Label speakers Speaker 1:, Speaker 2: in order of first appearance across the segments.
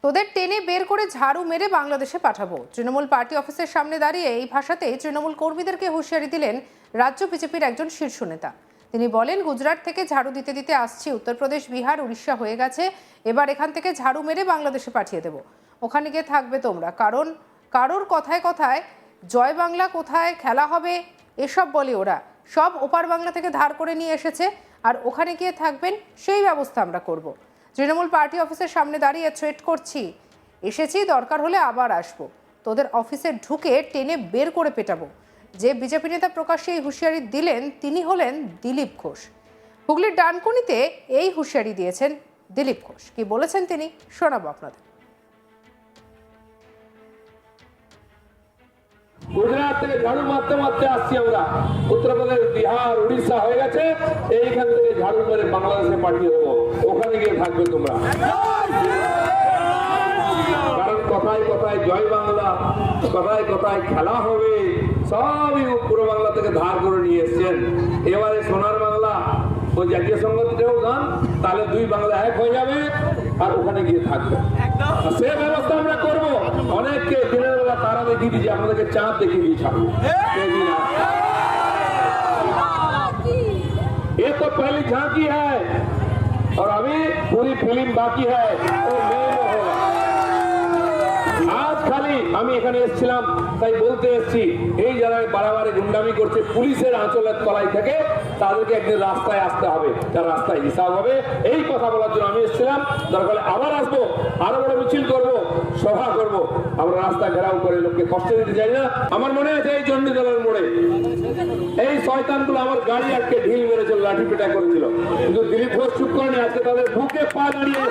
Speaker 1: তোদের টেনে বের করে ঝাড়ু মেরে বাংলাদেশে পাঠাবো। তৃণমূল পার্টি অফিসের সামনে দাঁড়িয়ে এই ভাষাতে তৃণমূল কর্মীদেরকে হুঁশিয়ারি দিলেন রাজ্য বিজেপির একজন শীর্ষ নেতা। তিনি বলেন, গুজরাট থেকে ঝাড়ু দিতে দিতে আসছি, উত্তরপ্রদেশ, বিহার, উড়িষ্যা হয়ে গেছে, এবার এখান থেকে ঝাড়ু মেরে বাংলাদেশে পাঠিয়ে দেবো। ওখানে গিয়ে থাকবে তোমরা, কারণ কারোর কথায় কথায় জয় বাংলা কোথায় খেলা হবে এসব বলে ওরা। সব ওপার বাংলা থেকে ধার করে নিয়ে এসেছে, আর ওখানে গিয়ে থাকবেন সেই ব্যবস্থা আমরা করব। তৃণমূল পার্টি অফিসের সামনে দাঁড়িয়ে থ্রেট করছি, এসেছি, দরকার হলে আবার আসবো, তোদের অফিসে ঢুকে টেনে বের করে পেটাবো। যে বিজেপি নেতা প্রকাশ্যে এই হুঁশিয়ারি দিলেন তিনি হলেন দিলীপ ঘোষ। হুগলির ডানকুনিতে এই হুঁশিয়ারি দিয়েছেন দিলীপ ঘোষ। কি বলেছেন তিনি শোনাবো আপনাদের।
Speaker 2: গুজরাট থেকে ঝাড়ু মারতে মারতে আসছি আমরা, উত্তরপ্রদেশ, বিহার, উড়িষ্যা হয়ে গেছে, এইখান থেকে ঝাড়ু মেরে বাংলাদেশে পাঠিয়ে দেবো, ওখানে গিয়ে থাকবে তোমরা। কারণ কথায় কথায় জয় বাংলা, কথায় কথায় খেলা হবে, সবই পূর্ব বাংলা থেকে ধার করে নিয়ে এসছেন। এবারে সোনার বাংলা ও জাতীয় সংগঠনেও গান, তাহলে দুই বাংলা এক হয়ে যাবে, আর ওখানে গিয়ে থাকবে। সে ব্যবস্থা আমরা করবো। অনেককে দিনের বেলা তারা দেখিয়ে দিয়েছি, আপনাদেরকে চাঁদ দেখিয়ে দিয়ে ছাড়বো। ये तो पहली झांकी है और अभी पूरी फिल्म बाकी है, वो मेन होगा। আজ খালি আমি এখানে এসেছিলাম, তাই বলতে এসেছি, এই যারা বাড়াবাড়ি গুন্ডামি করছে পুলিশের আঁচলের তলায় থেকে, তাদেরকে একদিন রাস্তায় আসতে হবে, তার রাস্তায় হিসাব হবে। এই কথা বলার জন্য আমি এসেছিলাম। দরকার আবার আসবো, আরো বড় মিছিল করব, সভা করব। আমরা রাস্তা ঘেরাও করে লোককে কষ্ট দিতে চাই না। আমার মনে আছে এই চণ্ডীদলের মোড়ে এই শয়তানগুলো আমার গাড়ি আজকে ঢিল মেরেছিল, লাঠি পেটা করেছিল, কিন্তু দিলীপ ঘোষ চুপ করেনি। আজকে তাদের বুকে পা দাঁড়িয়ে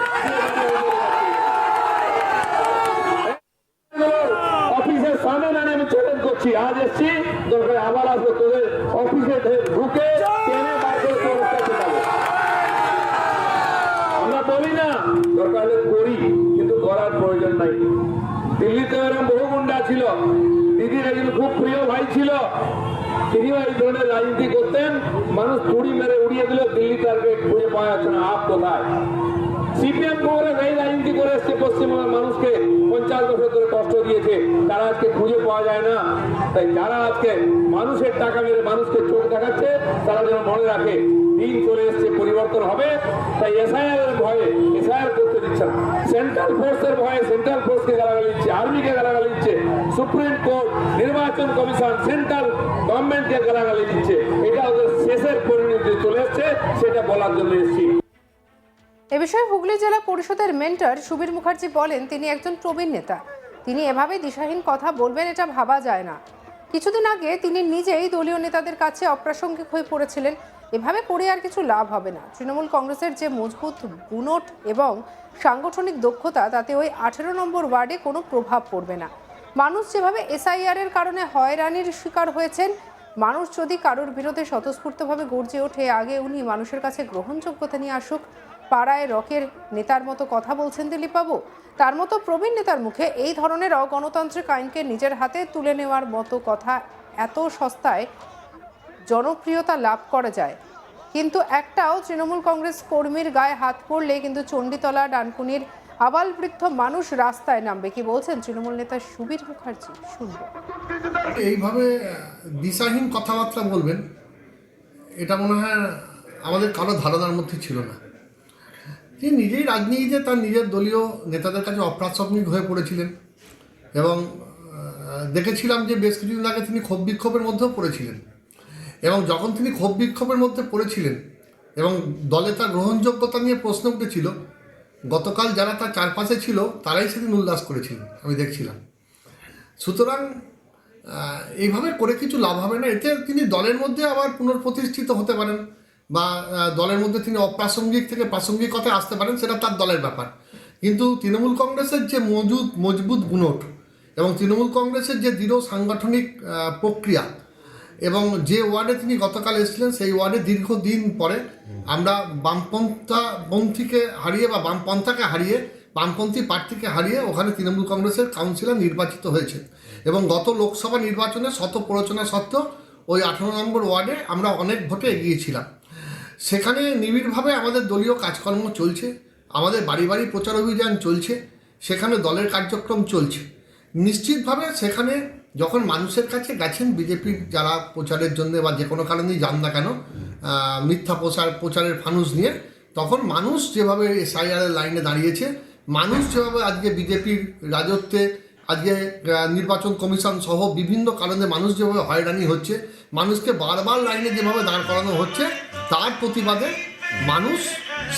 Speaker 2: অফিসের সামনে দাঁড়িয়ে আমি চ্যালেঞ্জ করছি। আজ এসছি, দরকার আবার আসবো, তোদের অফিসে ঢুকে টেনে বার করে যাবো। আমরা বলি না, দরকার হলে করি, কিন্তু করার প্রয়োজন নাই। দিল্লিতে এরকম বহু গুন্ডা ছিল। দিদির একজন খুব প্রিয় ভাই ছিল, তিনিও এই ধরনের রাজনীতি করতেন। মানুষ চুরি মেরে উড়িয়ে দিল, দিল্লি তারকে খুঁজে পাওয়া যাচ্ছে না, আপ কোথায়। সিপিএম কংগ্রেস এই রাজনীতি করে এসছে, পশ্চিমবঙ্গের মানুষকে 50 বছর ধরে কষ্ট দিয়েছে, তারা আজকে খুঁজে পাওয়া যায় না। তাই যারা আজকে মানুষের টাকা মেরে মানুষকে চোখ দেখাচ্ছে, তারা যেন মনে রাখে দিন চলে এসছে, পরিবর্তন হবে। তাই এসআইআর এর ভয়ে এসআইআর করতে দিচ্ছে না, সেন্ট্রাল ফোর্সের ভয়ে সেন্ট্রাল ফোর্সকে গালাগালি দিচ্ছে, আর্মিকে গালাগালি দিচ্ছে, সুপ্রিম কোর্ট, নির্বাচন কমিশন, সেন্ট্রাল গভর্নমেন্টকে গালাগালি দিচ্ছে। এটা ওদের শেষের পরিণতি চলে এসছে, সেটা বলার জন্য এসেছি।
Speaker 1: এ বিষয়ে হুগলি জেলা পরিষদের মেন্টর সুবীর মুখার্জি বলেন, তিনি একজন প্রবীণ নেতা, তিনি এভাবে দিশাহীন কথা বলবেন এটা ভাবা যায় না। কিছুদিন আগে তিনি নিজেই দলীয় নেতাদের কাছে অপ্রাসঙ্গিক হয়ে পড়েছিলেন। এভাবে করে আর কিছু লাভ হবে না। তৃণমূল কংগ্রেসের যে মজবুত বুনট এবং সাংগঠনিক দক্ষতা, তাতে ওই 18 নম্বর ওয়ার্ডে কোনো প্রভাব পড়বে না। মানুষ যেভাবে এসআইআর এর কারণে হয়রানির শিকার হয়েছেন, মানুষ যদি কারোর বিরুদ্ধে স্বতঃস্ফূর্তভাবে গর্জে ওঠে, আগে উনি মানুষের কাছে গ্রহণযোগ্যতা নিয়ে আসুক। পাড়ায় রকের নেতার মতো কথা বলছেন দিলীপবাবু, তার মতো প্রবীণ নেতার মুখে এই ধরনের অগণতান্ত্রিক আইনকে নিজের হাতে তুলে নেওয়ার মতো কথা এত সস্তায় জনপ্রিয়তা লাভ করা যায়। কিন্তু একটাও তৃণমূল কংগ্রেস কর্মীর গায়ে হাত পড়লে কিন্তু চণ্ডীতলা, ডানকুনির আবাল বৃদ্ধ মানুষ রাস্তায় নামবে। কি বলছেন তৃণমূল নেতা সুবীর মুখার্জি, শুনব।
Speaker 3: এইভাবে দিশাহীন কথাবার্তা বলবেন, এটা মনে হয় আমাদের কারো ধারণার মধ্যে ছিল না। তিনি নিজেই রাজনীতিতে তার নিজের দলীয় নেতাদের কাছে অপ্রাসঙ্গিক হয়ে পড়েছিলেন, এবং দেখেছিলাম যে বেশ কিছুদিন আগে তিনি ক্ষোভ বিক্ষোভের মধ্যেও পড়েছিলেন। এবং যখন তিনি ক্ষোভ বিক্ষোভের মধ্যে পড়েছিলেন এবং দলে তার গ্রহণযোগ্যতা নিয়ে প্রশ্ন উঠেছিল, গতকাল যারা তার চারপাশে ছিল তারাই সেদিন উল্লাস করেছিলেন, আমি দেখছিলাম। সুতরাং এইভাবে করে কিছু লাভ হবে না। এতে তিনি দলের মধ্যে আবার পুনঃপ্রতিষ্ঠিত হতে পারেন, বা দলের মধ্যে তিনি অপ্রাসঙ্গিক থেকে প্রাসঙ্গিকতায় আসতে পারেন, সেটা তার দলের ব্যাপার। কিন্তু তৃণমূল কংগ্রেসের যে মজবুত গুণট এবং তৃণমূল কংগ্রেসের যে দৃঢ় সাংগঠনিক প্রক্রিয়া, এবং যে ওয়ার্ডে তিনি গতকাল এসেছিলেন, সেই ওয়ার্ডে দীর্ঘদিন পরে আমরা বামপন্থীকে হারিয়ে বা বামপন্থাকে হারিয়ে, বামপন্থী প্রার্থীকে হারিয়ে ওখানে তৃণমূল কংগ্রেসের কাউন্সিলর নির্বাচিত হয়েছে। এবং গত লোকসভা নির্বাচনে শত প্ররোচনা সত্ত্বেও ওই 18 নম্বর ওয়ার্ডে আমরা অনেক ভোটে এগিয়েছিলাম। সেখানে নিবিড়ভাবে আমাদের দলীয় কাজকর্ম চলছে, আমাদের বাড়ি বাড়ি প্রচার অভিযান চলছে, সেখানে দলের কার্যক্রম চলছে। নিশ্চিতভাবে সেখানে যখন মানুষের কাছে গেছেন বিজেপির যারা প্রচারের জন্য বা যে কোনো কারণেই যান না কেন মিথ্যা প্রচারের ফানুস নিয়ে, তখন মানুষ যেভাবে এসআইআরের লাইনে দাঁড়িয়েছে, মানুষ যেভাবে আজকে বিজেপির রাজত্বে আজকে নির্বাচন কমিশন সহ বিভিন্ন কারণে মানুষ যেভাবে হয়রানি হচ্ছে, মানুষকে বারবার লাইনে যেভাবে দাঁড় করানো হচ্ছে, তার প্রতিবাদে মানুষ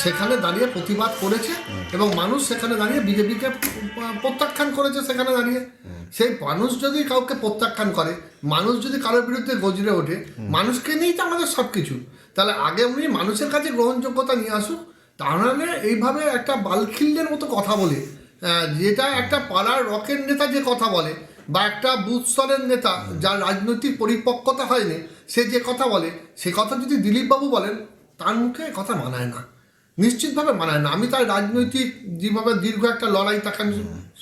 Speaker 3: সেখানে দাঁড়িয়ে প্রতিবাদ করেছে এবং মানুষ সেখানে দাঁড়িয়ে বিজেপিকে প্রত্যাখ্যান করেছে। সেখানে দাঁড়িয়ে সেই মানুষ যদি কাউকে প্রত্যাখ্যান করে, মানুষ যদি কারোর বিরুদ্ধে গজরে ওঠে, মানুষকে নিয়েই তো আমাদের সব কিছু, তাহলে আগে উনি মানুষের কাছে গ্রহণযোগ্যতা নিয়ে আসুক। তা নাহলে এইভাবে একটা বালখিল্যের মতো কথা বলে, যেটা একটা পাড়ার রকের নেতা যে কথা বলে বা একটা বুথ স্তরের নেতা যার রাজনৈতিক পরিপক্কতা হয়নি, সে যে কথা বলে, সে কথা যদি দিলীপবাবু বলেন, তার মুখে কথা মানায় না, নিশ্চিতভাবে মানায় না। আমি তার রাজনৈতিক যেভাবে দীর্ঘ একটা লড়াই, তাকে আমি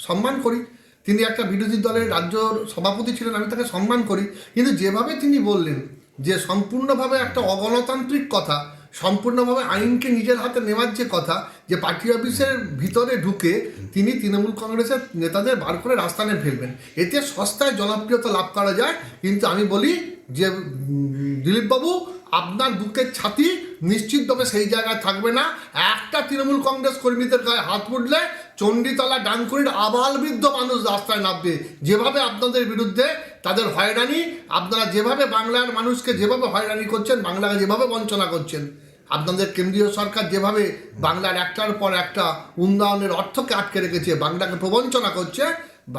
Speaker 3: সম্মান করি। তিনি একটা বিরোধী দলের রাজ্য সভাপতি ছিলেন, আমি তাকে সম্মান করি। কিন্তু যেভাবে তিনি বললেন যে সম্পূর্ণভাবে একটা অগণতান্ত্রিক কথা, সম্পূর্ণভাবে আইনকে নিজের হাতে নেওয়ার যে কথা, যে পার্টি অফিসের ভিতরে ঢুকে তিনি তৃণমূল কংগ্রেসের নেতাদের বার করে রাস্তায় ফেলবেন, এতে সস্তায় জনপ্রিয়তা লাভ করা যায়। কিন্তু আমি বলি যে দিলীপবাবু, আপনার বুকের ছাতি নিশ্চিতভাবে সেই জায়গায় থাকবে না। একটা তৃণমূল কংগ্রেস কর্মীদের গায়ে হাত উঠলে চণ্ডীতলা ডানকুনির আবাল বৃদ্ধ মানুষ রাস্তায় নামবে। যেভাবে আপনাদের বিরুদ্ধে তাদের হয়রানি, আপনারা যেভাবে বাংলার মানুষকে যেভাবে হয়রানি করছেন, বাংলাকে যেভাবে বঞ্চনা করছেন, আপনাদের কেন্দ্রীয় সরকার যেভাবে বাংলার একটার পর একটা উন্নয়নের অর্থকে আটকে রেখেছে, বাংলাকে প্রবঞ্চনা করছে,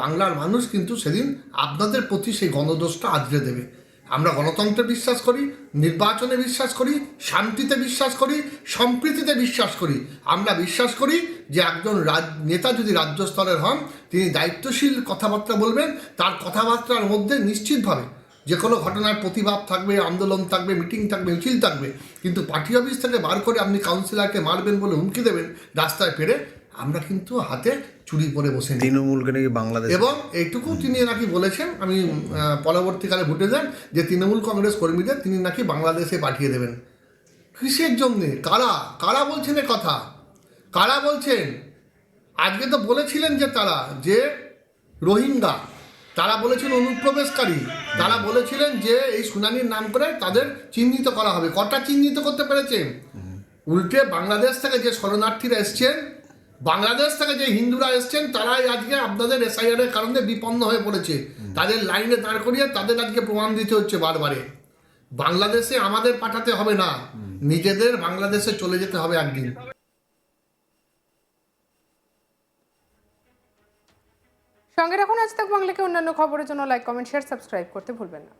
Speaker 3: বাংলার মানুষ কিন্তু সেদিন আপনাদের প্রতি সেই গণদোষটা আঁচড়ে দেবে। আমরা গণতন্ত্রে বিশ্বাস করি, নির্বাচনে বিশ্বাস করি, শান্তিতে বিশ্বাস করি, সম্প্রীতিতে বিশ্বাস করি। আমরা বিশ্বাস করি যে একজন নেতা যদি রাজ্য স্তরের হন, তিনি দায়িত্বশীল কথাবার্তা বলবেন। তার কথাবার্তার মধ্যে নিশ্চিতভাবে যে কোনো ঘটনার প্রতিবাদ থাকবে, আন্দোলন থাকবে, মিটিং থাকবে, মিছিল থাকবে। কিন্তু পার্টি অফিস থেকে বার করে আপনি কাউন্সিলরকে মারবেন বলে হুমকি দেবেন রাস্তায় ফেরে, আমরা কিন্তু হাতে চুরি পরে বসে নেই।
Speaker 4: তৃণমূলকে নাকি বাংলাদেশ,
Speaker 3: এবং এইটুকু তিনি নাকি বলেছেন, আমি পরবর্তীকালে ভুটে যান, যে তৃণমূল কংগ্রেস কর্মীদের তিনি নাকি বাংলাদেশে পাঠিয়ে দেবেন। কিসের জন্যে? কারা বলছেন এ কথা? কারা বলছেন? আজকে তো বলেছিলেন যে তারা যে রোহিঙ্গা, তারা বলেছেন অনুপ্রবেশকারী, তারা বলেছিলেন যে এই শুনানির নাম করে তাদের চিহ্নিত করা হবে। কটা চিহ্নিত করতে পেরেছে? উল্টে বাংলাদেশ থেকে যে শরণার্থীরা এসছেন, বাংলাদেশ থেকে যে হিন্দুরা এসছেন, তারাই আজকে আপনাদের এসআইআর এর কারণে বিপন্ন হয়ে পড়েছে। তাদের লাইনে দাঁড় করিয়ে তাদের আজকে প্রমাণ দিতে হচ্ছে বারবারে। বাংলাদেশে আমাদের পাঠাতে হবে না, নিজেদের বাংলাদেশে চলে যেতে হবে একদিন।
Speaker 1: সঙ্গে রাখুন আজ তাক বাংলাকে। অন্যান্য খবরের জন্য লাইক, কমেন্ট, শেয়ার, সাবস্ক্রাইব করতে ভুলবেন না।